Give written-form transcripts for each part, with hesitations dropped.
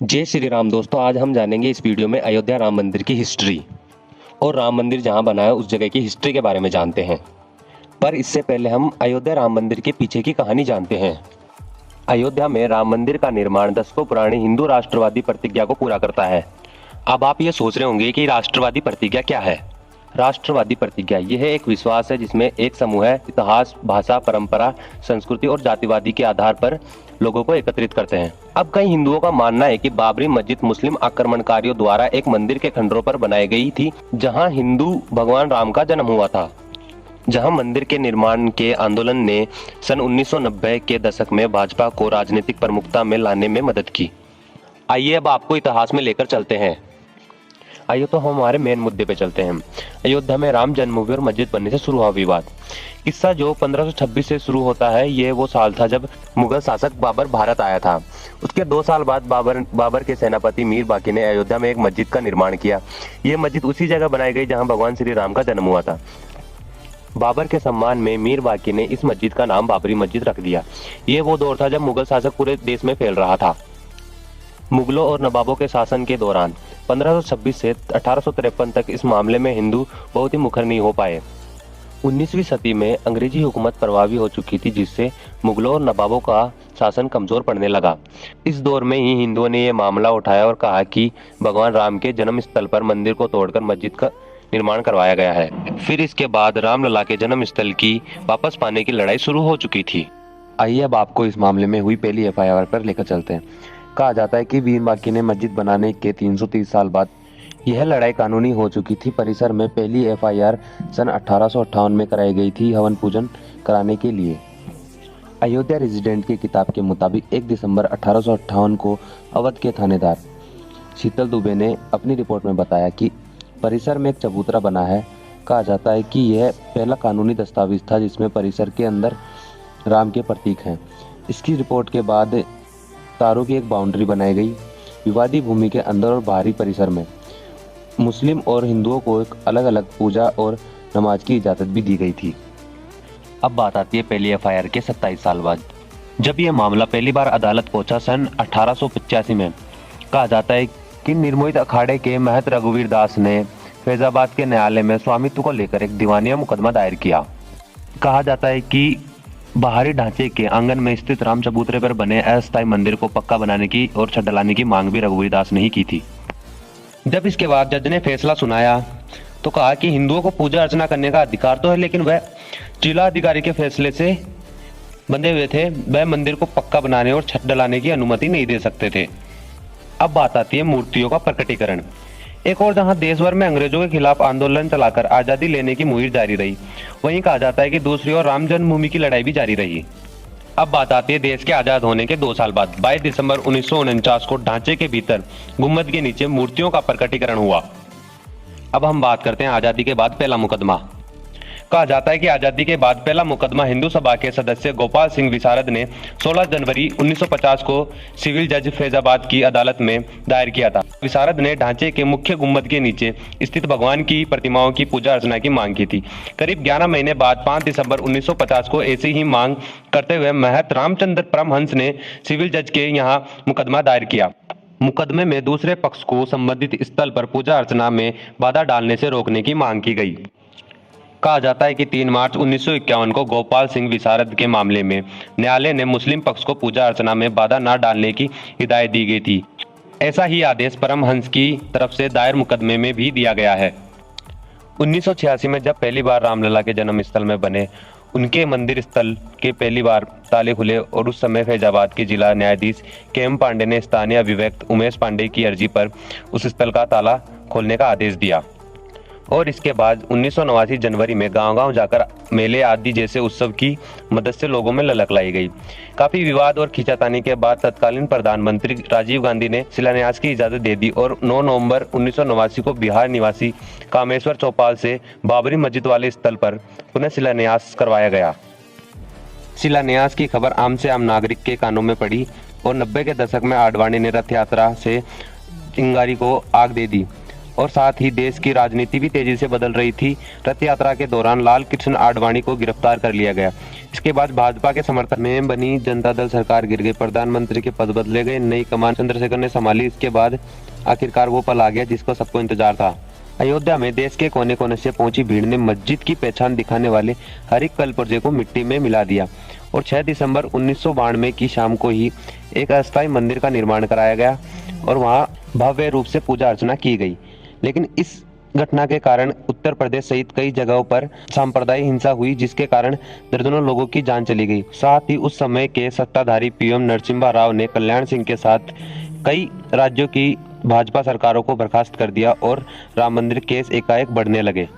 जय श्री राम दोस्तों। आज हम जानेंगे इस वीडियो में अयोध्या राम मंदिर की हिस्ट्री और राम मंदिर जहां बना है उस जगह की हिस्ट्री के बारे में जानते हैं। पर इससे पहले हम अयोध्या राम मंदिर के पीछे की कहानी जानते हैं। अयोध्या में राम मंदिर का निर्माण दशकों पुरानी हिंदू राष्ट्रवादी प्रतिज्ञा को पूरा करता है। अब आप ये सोच रहे होंगे कि राष्ट्रवादी प्रतिज्ञा क्या है। राष्ट्रवादी प्रतिज्ञा यह एक विश्वास है जिसमें एक समूह है इतिहास, भाषा, परंपरा, संस्कृति और जातिवादी के आधार पर लोगों को एकत्रित करते हैं। अब कई हिंदुओं का मानना है कि बाबरी मस्जिद मुस्लिम आक्रमणकारियों द्वारा एक मंदिर के खंडरों पर बनाई गई थी जहां हिंदू भगवान राम का जन्म हुआ था। जहां मंदिर के निर्माण के आंदोलन ने सन 1990 के दशक में भाजपा को राजनीतिक प्रमुखता में लाने में मदद की। आइए अब आपको इतिहास में लेकर चलते हैं। आइए तो हम हमारे मेन मुद्दे पे चलते हैं। अयोध्या में राम जन्मभूमि और मस्जिद बनने से शुरू हुआ विवाद। किस्सा जो 1526 से शुरू होता है, ये वो साल था जब मुगल शासक बाबर भारत आया था। उसके 2 साल बाद बाबर के सेनापति मीर बाकी ने अयोध्या में एक मस्जिद का निर्माण किया। ये मस्जिद उसी जगह बनाई गई जहाँ भगवान श्री राम का जन्म हुआ था। बाबर के सम्मान में मीर बाकी ने इस मस्जिद का नाम बाबरी मस्जिद रख दिया। ये वो दौर था जब मुगल शासक पूरे देश में फैल रहा था। मुगलों और नवाबों के शासन के दौरान 1526 से 1853 तक इस मामले में हिंदू बहुत ही मुखर नहीं हो पाए। 19वीं सदी में अंग्रेजी हुकूमत प्रभावी हो चुकी थी, जिससे मुगलों और नवाबों का शासन कमजोर पड़ने लगा। इस दौर में ही हिंदुओं ने यह मामला उठाया और कहा कि भगवान राम के जन्म स्थल पर मंदिर को तोड़कर मस्जिद का निर्माण करवाया गया है। फिर इसके बाद रामलला के जन्म स्थल की वापस पाने की लड़ाई शुरू हो चुकी थी। आइए अब आपको इस मामले में हुई पहली एफआईआर पर लेकर चलते हैं। कहा जाता है कि मीर बाकी ने मस्जिद बनाने के 330 साल बाद यह लड़ाई कानूनी हो चुकी थी। परिसर में पहली एफआईआर सन 1858 में कराई गई थी हवन पूजन कराने के लिए। अयोध्या रेजिडेंट की किताब के मुताबिक 1 दिसंबर 1858 को अवध के थानेदार शीतल दुबे ने अपनी रिपोर्ट में बताया कि परिसर में एक चबूतरा बना है। कहा जाता है कि यह पहला कानूनी दस्तावेज था जिसमें परिसर के अंदर राम के प्रतीक हैं। इसकी रिपोर्ट के बाद तारों की एक बाउंड्री बनाई गई। विवादी भूमि के अंदर और बाहरी परिसर में मुस्लिम और हिंदुओं को एक अलग अलग पूजा और नमाज की इजाज़त भी दी गई थी। अब बात आती है पहली एफआईआर के 27 साल बाद, जब यह मामला पहली बार अदालत पहुंचा सन 1885 में। कहा जाता है कि निर्मोहित अखाड़े के महंत रघुवीर दास ने फैजाबाद के न्यायालय में स्वामित्व को लेकर एक दीवानिया मुकदमा दायर किया। कहा जाता है कि बाहरी ढांचे के आंगन में स्थित राम चबूतरे पर बने अस्थायी मंदिर को पक्का बनाने की और छत डलाने की मांग भी रघुवीर दास ने ही की थी। जब इसके बाद जज ने फैसला सुनाया तो कहा कि हिंदुओं को पूजा अर्चना करने का अधिकार तो है, लेकिन वह जिला अधिकारी के फैसले से बंधे हुए थे। वह मंदिर को पक्का बनाने और छत डलाने की अनुमति नहीं दे सकते थे। अब बात आती है मूर्तियों का प्रकटीकरण। एक और जहां देश भर में अंग्रेजों के खिलाफ आंदोलन चलाकर आजादी लेने की मुहिम जारी रही, वहीं कहा जाता है कि दूसरी ओर राम जन्मभूमि की लड़ाई भी जारी रही। अब बात आती है देश के आजाद होने के 2 साल बाद 22 दिसंबर 1949 को ढांचे के भीतर गुम्बद के नीचे मूर्तियों का प्रकटीकरण हुआ। अब हम बात करते हैं आजादी के बाद पहला मुकदमा। कहा जाता है कि आजादी के बाद पहला मुकदमा हिंदू सभा के सदस्य गोपाल सिंह विशारद ने 16 जनवरी 1950 को सिविल जज फैजाबाद की अदालत में दायर किया था। विशारद ने ढांचे के मुख्य गुम्बद के नीचे स्थित भगवान की प्रतिमाओं की पूजा अर्चना की मांग की थी। करीब 11 महीने बाद 5 दिसंबर 1950 को ऐसी ही मांग करते हुए महंत रामचंद्र परमहंस ने सिविल जज के यहाँ मुकदमा दायर किया। मुकदमे में दूसरे पक्ष को संबंधित स्थल पर पूजा अर्चना में बाधा डालने से रोकने की मांग की गई। कहा जाता है कि 3 मार्च 1951 को गोपाल सिंह विशारद के मामले में न्यायालय ने मुस्लिम पक्ष को पूजा अर्चना में बाधा न डालने की हिदायत दी गई थी। ऐसा ही आदेश परमहंस की तरफ से दायर मुकदमे में भी दिया गया है। 1986 में जब पहली बार रामलला के जन्म स्थल में बने उनके मंदिर स्थल के पहली बार ताले खुले और उस समय फैजाबाद के जिला न्यायाधीश के.एम. पांडे ने स्थानीय अभिवक्त उमेश पांडे की अर्जी पर उस स्थल का ताला खोलने का आदेश दिया। और इसके बाद 1989 जनवरी में गांव-गांव जाकर मेले आदि जैसे उत्सव की मदद से लोगों में ललक लाई गई। काफी विवाद और खींचातानी के बाद तत्कालीन प्रधानमंत्री राजीव गांधी ने शिलान्यास की इजाजत दे दी और 9 नवंबर 1989 को बिहार निवासी कामेश्वर चौपाल से बाबरी मस्जिद वाले स्थल पर पुनः शिलान्यास करवाया गया। शिलान्यास की खबर आम से आम नागरिक के कानों में पड़ी और 90 के दशक में आडवाणी ने रथ यात्रा से चिंगारी को आग दे दी और साथ ही देश की राजनीति भी तेजी से बदल रही थी। रथ यात्रा के दौरान लाल कृष्ण आडवाणी को गिरफ्तार कर लिया गया। इसके बाद भाजपा के समर्थन में बनी जनता दल सरकार गिर गई, प्रधानमंत्री के पद बदले गए, नई कमान चंद्रशेखर ने संभाली। इसके बाद आखिरकार वो पल आ गया जिसको सबको इंतजार था। अयोध्या में देश के कोने कोने से पहुंची भीड़ ने मस्जिद की पहचान दिखाने वाले हर एक कलपुर्जे को मिट्टी में मिला दिया और 6 दिसंबर 1992 की शाम को ही एक अस्थायी मंदिर का निर्माण कराया गया और वहां भव्य रूप से पूजा अर्चना की गई। लेकिन इस घटना के कारण उत्तर प्रदेश सहित कई जगहों पर सांप्रदायिक हिंसा हुई, जिसके कारण दर्जनों लोगों की जान चली गई। साथ ही उस समय के सत्ताधारी पीएम नरसिम्हा राव ने कल्याण सिंह के साथ कई राज्यों की भाजपा सरकारों को बर्खास्त कर दिया और राम मंदिर केस एकाएक बढ़ने लगे।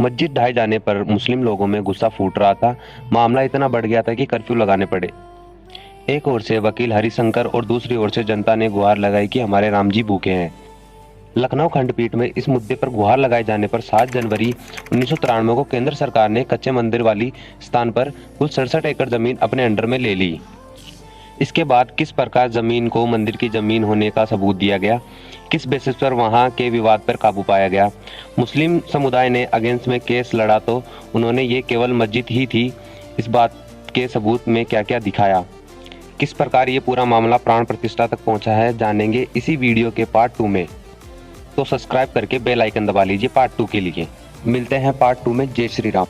मस्जिद ढाए जाने पर मुस्लिम लोगों में गुस्सा फूट रहा था। मामला इतना बढ़ गया था कि कर्फ्यू लगाने पड़े। एक ओर से वकील हरिशंकर और दूसरी ओर से जनता ने गुहार लगाई कि हमारे राम जी भूखे हैं। लखनऊ खंडपीठ में इस मुद्दे पर गुहार लगाए जाने पर 7 जनवरी 1993 को केंद्र सरकार ने कच्चे मंदिर वाली स्थान पर कुल 67 एकड़ जमीन अपने अंडर में ले ली। इसके बाद किस प्रकार जमीन को मंदिर की जमीन होने का सबूत दिया गया, किस बेसिस पर वहां के विवाद पर काबू पाया गया। मुस्लिम समुदाय ने अगेंस्ट में केस लड़ा तो उन्होंने ये केवल मस्जिद ही थी, इस बात के सबूत में क्या क्या दिखाया। किस प्रकार ये पूरा मामला प्राण प्रतिष्ठा तक पहुंचा है, जानेंगे इसी वीडियो के पार्ट 2 में। तो सब्सक्राइब करके बेल आइकन दबा लीजिए पार्ट 2 के लिए। मिलते हैं पार्ट 2 में। जय श्री राम।